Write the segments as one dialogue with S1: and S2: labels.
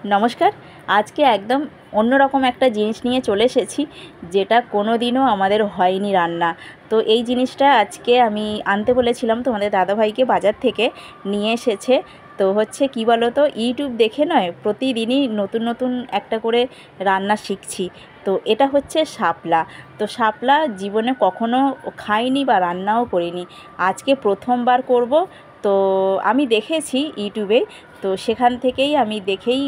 S1: নমস্কার। আজকে একদম অন্যরকম একটা জিনিস নিয়ে চলে এসেছি, যেটা কোনো দিনও আমাদের হয়নি রান্না। তো এই জিনিসটা আজকে আমি আনতে বলেছিলাম তোমাদের দাদাভাইকে, বাজার থেকে নিয়ে এসেছে। তো হচ্ছে কি বলো তো, ইউটিউব দেখে নয়, প্রতিদিনই নতুন নতুন একটা করে রান্না শিখছি। তো এটা হচ্ছে শাপলা। তো শাপলা জীবনে কখনো খাইনি বা রান্নাও করিনি, আজকে প্রথমবার করব। তো আমি দেখেছি ইউটিউবে, তো সেখান থেকেই আমি দেখেই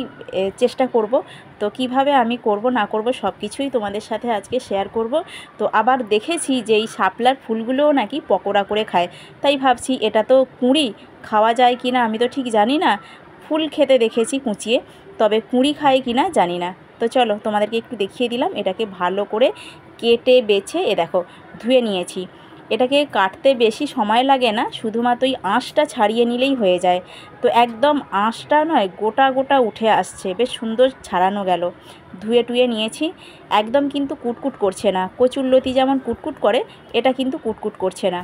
S1: চেষ্টা করব। তো কিভাবে আমি করব না করব সব কিছুই তোমাদের সাথে আজকে শেয়ার করব। তো আবার দেখেছি যে এই শাপলার ফুলগুলোও নাকি পকোড়া করে খায়, তাই ভাবছি এটা তো কুঁড়ি, খাওয়া যায় কি না আমি তো ঠিক জানি না। ফুল খেতে দেখেছি কুঁচিয়ে, তবে কুঁড়ি খায় কি না জানি না। তো চলো তোমাদেরকে একটু দেখিয়ে দিলাম। এটাকে ভালো করে কেটে বেছে দেখো ধুয়ে নিয়েছি। এটাকে কাটতে বেশি সময় লাগে না, শুধুমাত্র ওই আঁশটা ছাড়িয়ে নিলেই হয়ে যায়। তো একদম আঁশটা নয়, গোটা গোটা উঠে আসছে, বেশ সুন্দর ছাড়ানো গেল। ধুয়ে টুয়ে নিয়েছি, একদম কিন্তু কুটকুট করছে না। কচুরলতি যেমন কুটকুট করে, এটা কিন্তু কুটকুট করছে না।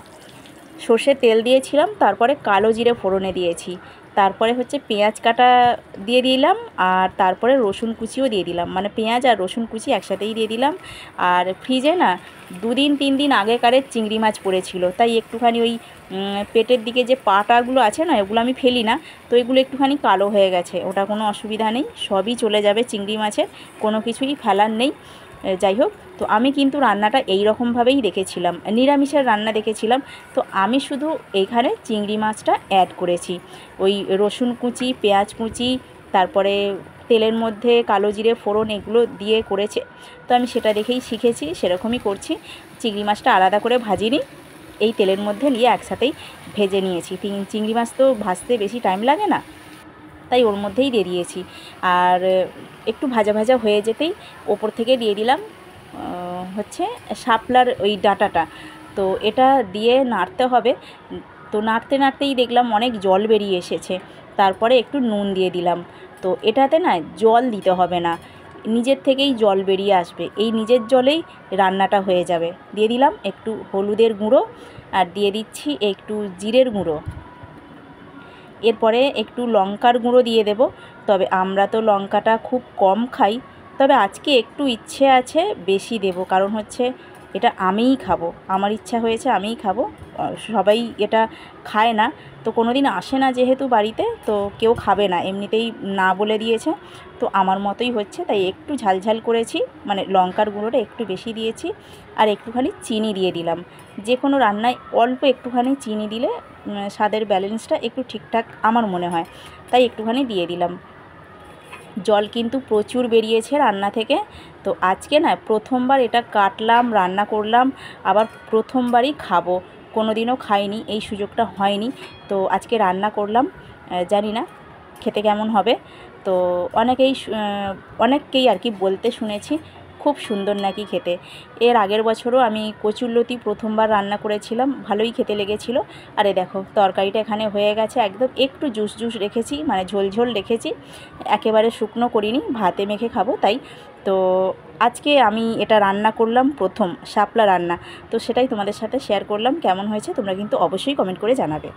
S1: সর্ষের তেল দিয়েছিলাম, তারপরে কালো জিরে ফোড়নে দিয়েছি, তারপরে হচ্ছে পেঁয়াজ কাটা দিয়ে দিলাম, আর তারপরে রসুন কুচিও দিয়ে দিলাম, মানে পেঁয়াজ আর রসুন কুচি একসাথেই দিয়ে দিলাম। আর ফ্রিজে না 2-3 দিন আগেকারের চিংড়ি মাছ পড়েছিল, তাই একটুখানি ওই পেটের দিকে যে পাটাগুলো আছে না, এগুলো আমি ফেলি না, তো এগুলো একটুখানি কালো হয়ে গেছে। ওটা কোনো অসুবিধা নেই, সবই চলে যাবে চিংড়ি মাছের, কোনো কিছুই ফেলার নেই। যাই হোক, তো আমি কিন্তু রান্নাটা এই রকমভাবেই দেখেছিলাম, নিরামিষের রান্না দেখেছিলাম। তো আমি শুধু এইখানে চিংড়ি মাছটা অ্যাড করেছি, ওই রসুন কুচি, পেঁয়াজ কুচি, তারপরে তেলের মধ্যে কালো জিরে ফোড়ন, এগুলো দিয়ে করেছে। তো আমি সেটা দেখেই শিখেছি, সেরকমই করছি। চিংড়ি মাছটা আলাদা করে ভাজিনি, এই তেলের মধ্যে নিয়ে একসাথেই ভেজে নিয়েছি। চিংড়ি মাছ তো ভাজতে বেশি টাইম লাগে না, তাই ওর মধ্যেই দিয়ে দিয়েছি। আর একটু ভাজা ভাজা হয়ে যেতেই ওপর থেকে দিয়ে দিলাম হচ্ছে শাপলার ওই ডাঁটাটা। তো এটা দিয়ে নাড়তে হবে। তো নাড়তে নাড়তেই দেখলাম অনেক জল বেরিয়ে এসেছে, তারপরে একটু নুন দিয়ে দিলাম। তো এটাতে না জল দিতে হবে না, নিজের থেকেই জল বেরিয়ে আসবে, এই নিজের জলেই রান্নাটা হয়ে যাবে। দিয়ে দিলাম একটু হলুদের গুঁড়ো, আর দিয়ে দিচ্ছি একটু জিরের গুঁড়ো, এরপরে একটু লঙ্কার গুঁড়ো দিয়ে দেব। তবে আমরা তো লঙ্কাটা খুব কম খাই, তবে আজকে একটু ইচ্ছে আছে বেশি দেব, কারণ হচ্ছে এটা আমিই খাবো, আমার ইচ্ছা হয়েছে আমিই খাবো। সবাই এটা খায় না, তো কোনো দিন আসে না যেহেতু বাড়িতে, তো কেউ খাবে না, এমনিতেই না বলে দিয়েছে। তো আমার মতোই হচ্ছে, তাই একটু ঝালঝাল করেছি, মানে লঙ্কার গুঁড়োটা একটু বেশি দিয়েছি। আর একটুখানি চিনি দিয়ে দিলাম, যে কোনো রান্নায় অল্প একটুখানি চিনি দিলে স্বাদের ব্যালেন্সটা একটু ঠিকঠাক আমার মনে হয়, তাই একটুখানি দিয়ে দিলাম। জল কিন্তু প্রচুর বেরিয়েছে রান্না থেকে। তো আজকে না প্রথমবার এটা কাটলাম, রান্না করলাম, আবার প্রথমবারই খাবো, কোনো দিনও খাইনি, এই সুযোগটা হয়নি। তো আজকে রান্না করলাম, জানি না খেতে কেমন হবে। তো অনেককেই আর কি বলতে শুনেছি খুব সুন্দর নাকি খেতে। এর আগের বছরও আমি কচুরলতি প্রথমবার রান্না করেছিলাম, ভালোই খেতে লেগেছিল। আরে দেখো তরকারিটা এখানে হয়ে গেছে, একদম একটু জুস জুস রেখেছি, মানে ঝোল ঝোল রেখেছি, একেবারে শুকনো করিনি, ভাতে মেখে খাবো তাই। তো আজকে আমি এটা রান্না করলাম, প্রথম শাপলা রান্না। তো সেটাই তোমাদের সাথে শেয়ার করলাম, কেমন হয়েছে তোমরা কিন্তু অবশ্যই কমেন্ট করে জানাবে।